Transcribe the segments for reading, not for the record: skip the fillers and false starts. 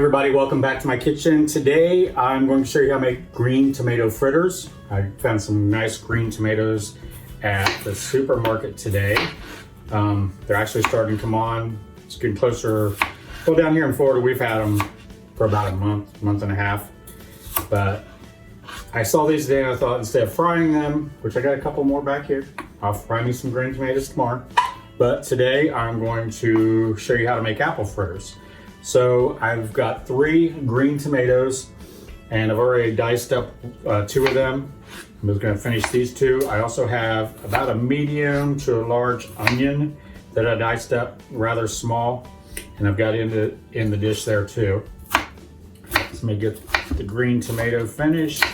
Hey everybody, welcome back to my kitchen. Today I'm going to show you how to make green tomato fritters. I found some nice green tomatoes at the supermarket today. They're actually starting to come on. It's getting closer. Well, down here in Florida we've had them for about a month and a half. But I saw these today and I thought instead of frying them, which I got a couple more back here, I'll fry me some green tomatoes tomorrow. But today I'm going to show you how to make apple fritters. So I've got 3 green tomatoes and I've already diced up 2 of them. I'm just gonna finish these 2. I also have about a medium to a large onion that I diced up rather small, and I've got in the dish there too. So let me get the green tomato finished.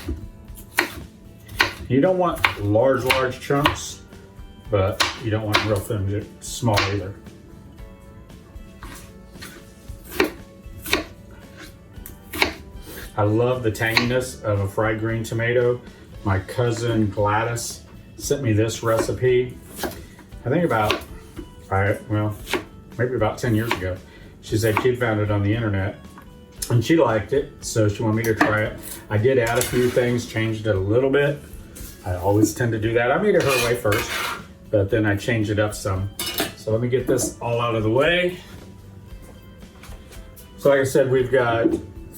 You don't want large chunks, but you don't want real thin, small either. I love the tanginess of a fried green tomato. My cousin Gladys sent me this recipe, I think maybe about 10 years ago. She said she'd found it on the internet and she liked it, so she wanted me to try it. I did add a few things, changed it a little bit. I always tend to do that. I made it her way first, but then I changed it up some. So let me get this all out of the way. So like I said, we've got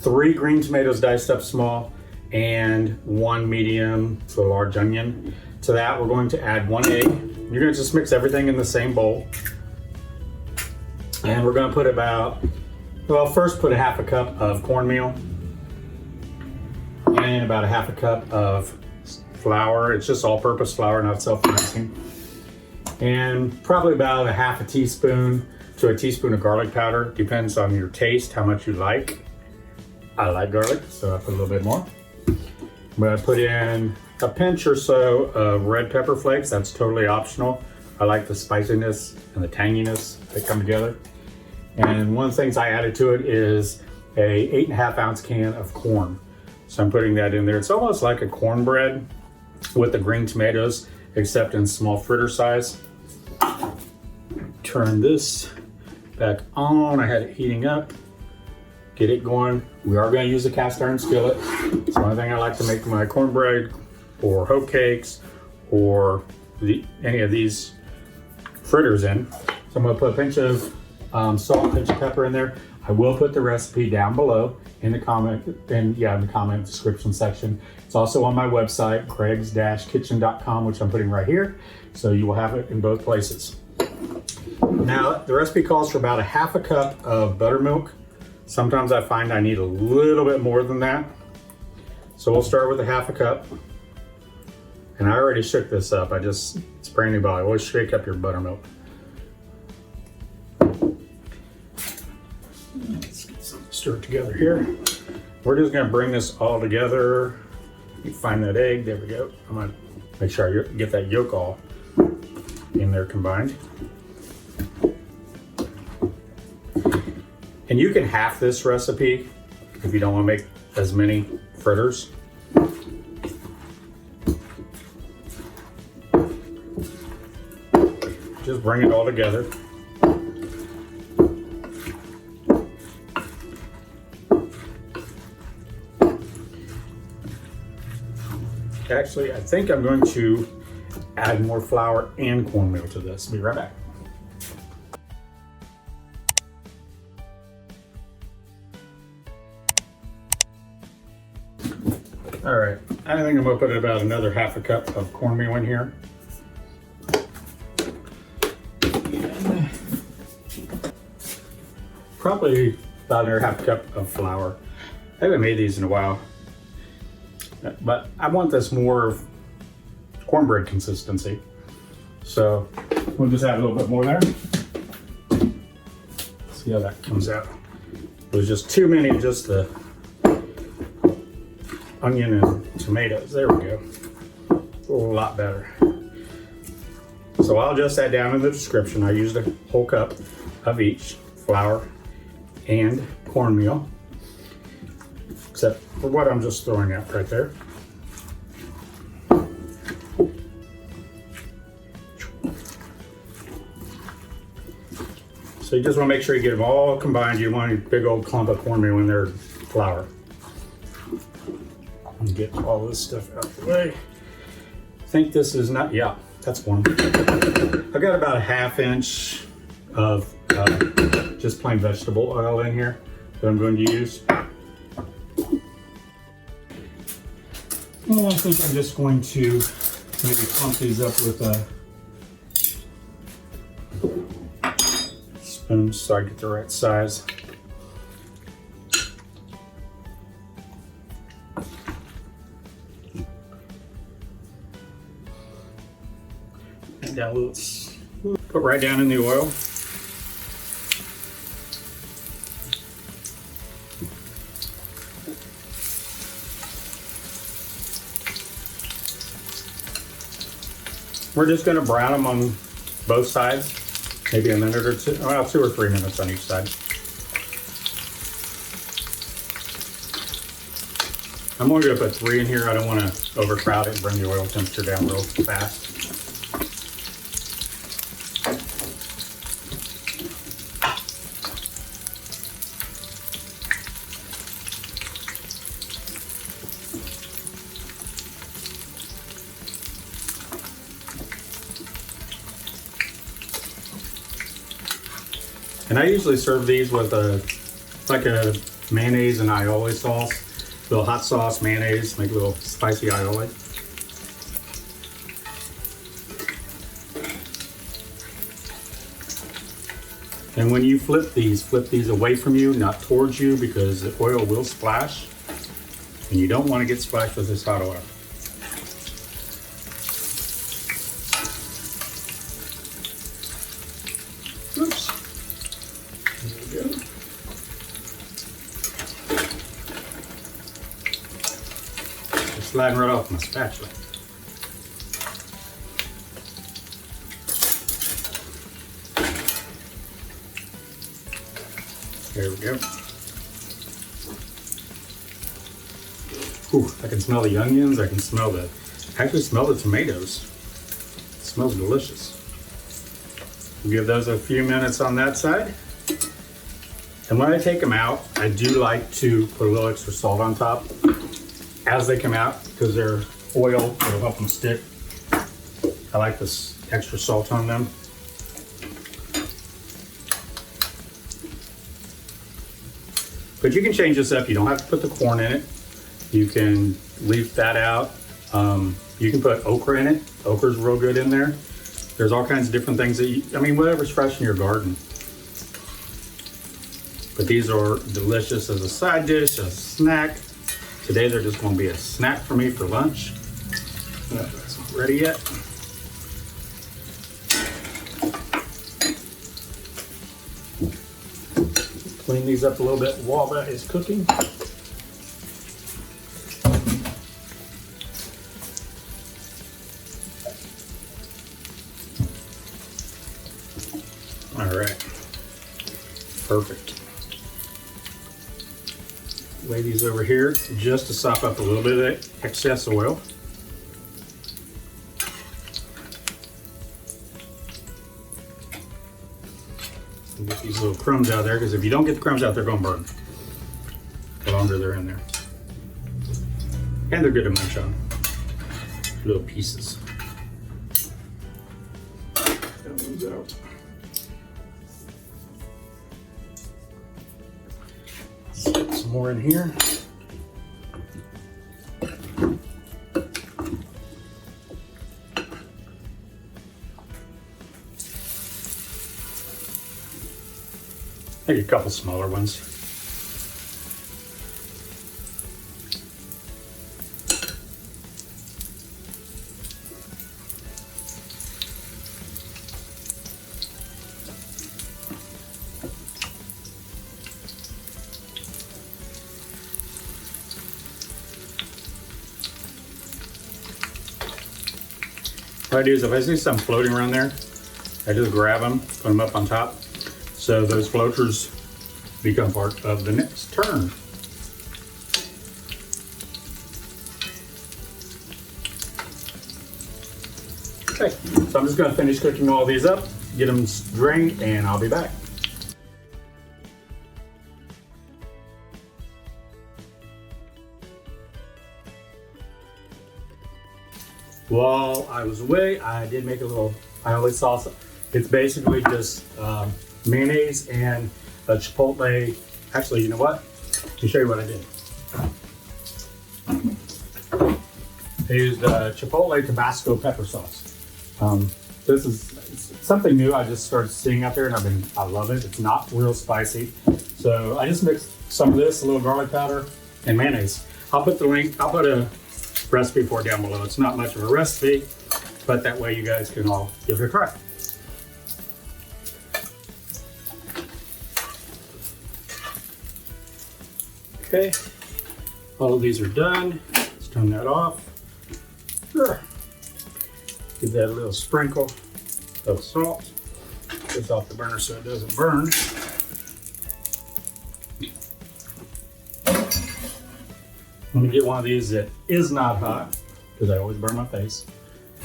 3 green tomatoes diced up small and 1 medium to a large onion. To that, we're going to add 1 egg. You're gonna just mix everything in the same bowl. And we're gonna put first put a half a cup of cornmeal and about a half a cup of flour. It's just all-purpose flour, not self-fermenting. And probably about a half a teaspoon to a teaspoon of garlic powder. Depends on your taste, how much you like. I like garlic, so I put a little bit more. I'm gonna put in a pinch or so of red pepper flakes. That's totally optional. I like the spiciness and the tanginess that come together. And one of the things I added to it is a 8.5 ounce can of corn. So I'm putting that in there. It's almost like a cornbread with the green tomatoes, except in small fritter size. Turn this back on. I had it heating up. Get it going. We are going to use a cast iron skillet. It's the only thing I like to make my cornbread or hoe cakes or any of these fritters in. So I'm going to put a pinch of salt, pinch of pepper in there. I will put the recipe down below in the comment description section. It's also on my website, craigs-kitchen.com, which I'm putting right here. So you will have it in both places. Now the recipe calls for about a half a cup of buttermilk. Sometimes I find I need a little bit more than that. So we'll start with a half a cup. And I already shook this up. It's brand new bottle. Always shake up your buttermilk. Let's stir it together here. We're just gonna bring this all together. You find that egg, there we go. I'm gonna make sure I get that yolk all in there combined. And you can half this recipe if you don't want to make as many fritters. Just bring it all together. Actually, I think I'm going to add more flour and cornmeal to this. Be right back. All right, I think I'm gonna put about another half a cup of cornmeal in here. And probably about another half a cup of flour. I haven't made these in a while, but I want this more of cornbread consistency. So we'll just add a little bit more there. See how that comes out. There's just too many of just the onion and tomatoes. There we go. A lot better. So I'll just add down in the description. I used a whole cup of each, flour and cornmeal, except for what I'm just throwing out right there. So you just want to make sure you get them all combined. You don't want a big old clump of cornmeal in their flour. And get all this stuff out of the way. I think this is not, yeah, that's one. I've got about a 1/2 inch of just plain vegetable oil in here that I'm going to use. And I think I'm just going to maybe clump these up with a spoon so I get the right size. And down a little, put right down in the oil. We're just going to brown them on both sides, maybe a minute or two, well, 2 or 3 minutes on each side. I'm only going to put 3 in here. I don't want to overcrowd it and bring the oil temperature down real fast. And I usually serve these with like a mayonnaise and aioli sauce. A little hot sauce, mayonnaise, make a little spicy aioli. And when you flip these away from you, not towards you, because the oil will splash. And you don't want to get splashed with this hot oil. Oops. There we go. It's sliding right off my spatula. There we go. Ooh, I can smell the onions. I can smell actually smell the tomatoes. It smells delicious. Give those a few minutes on that side. And when I take them out, I do like to put a little extra salt on top as they come out, because they're oil, it'll help them stick. I like this extra salt on them. But you can change this up. You don't have to put the corn in it. You can leave that out. You can put okra in it. Okra's real good in there. There's all kinds of different things that I mean, whatever's fresh in your garden. But these are delicious as a side dish, a snack. Today they're just going to be a snack for me for lunch. That's not ready yet. Clean these up a little bit while that is cooking. All right, perfect. Lay these over here just to sop up a little bit of that excess oil. And get these little crumbs out there, because if you don't get the crumbs out, they're going to burn the longer they're in there. And they're good to munch on, little pieces. That one's out. Get some more in here. Maybe a couple smaller ones. What I do is if I see something floating around there, I just grab them, put them up on top, so those floaters become part of the next turn. Okay, so I'm just going to finish cooking all these up, get them drained, and I'll be back. while I was away, I did make a little aioli salsa. It's basically just mayonnaise and a chipotle. Actually, you know what? Let me show you what I did. I used chipotle Tabasco pepper sauce. This is something new I just started seeing out there, and I love it. It's not real spicy. So I just mixed some of this, a little garlic powder, and mayonnaise. I'll put a recipe for it down below. It's not much of a recipe, but that way you guys can all give it a try. Okay, all of these are done. Let's turn that off. Give that a little sprinkle of salt. This off the burner so it doesn't burn. Let me get one of these that is not hot, because I always burn my face.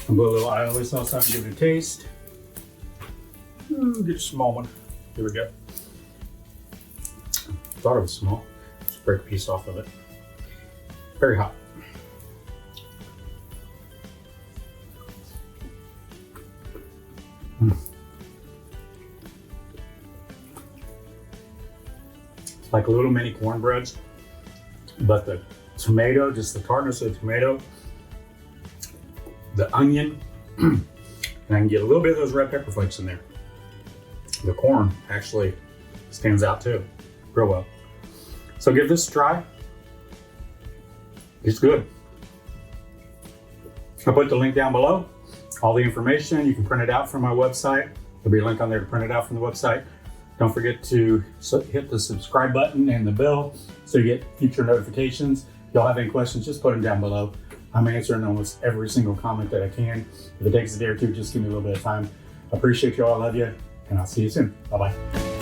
I'll put a little aioli sauce on and give it a taste. Ooh, get a small one. Here we go. Thought it was small. Just break a piece off of it. Very hot. It's like a little mini cornbreads, but the tomato, just the tartness of the tomato, the onion, and I can get a little bit of those red pepper flakes in there. The corn actually stands out too, real well. So give this a try. It's good. I'll put the link down below. All the information, you can print it out from my website. There'll be a link on there to print it out from the website. Don't forget to hit the subscribe button and the bell so you get future notifications. If y'all have any questions, just put them down below. I'm answering almost every single comment that I can. If it takes a day or two, just give me a little bit of time. I appreciate y'all. I love you, and I'll see you soon. Bye-bye.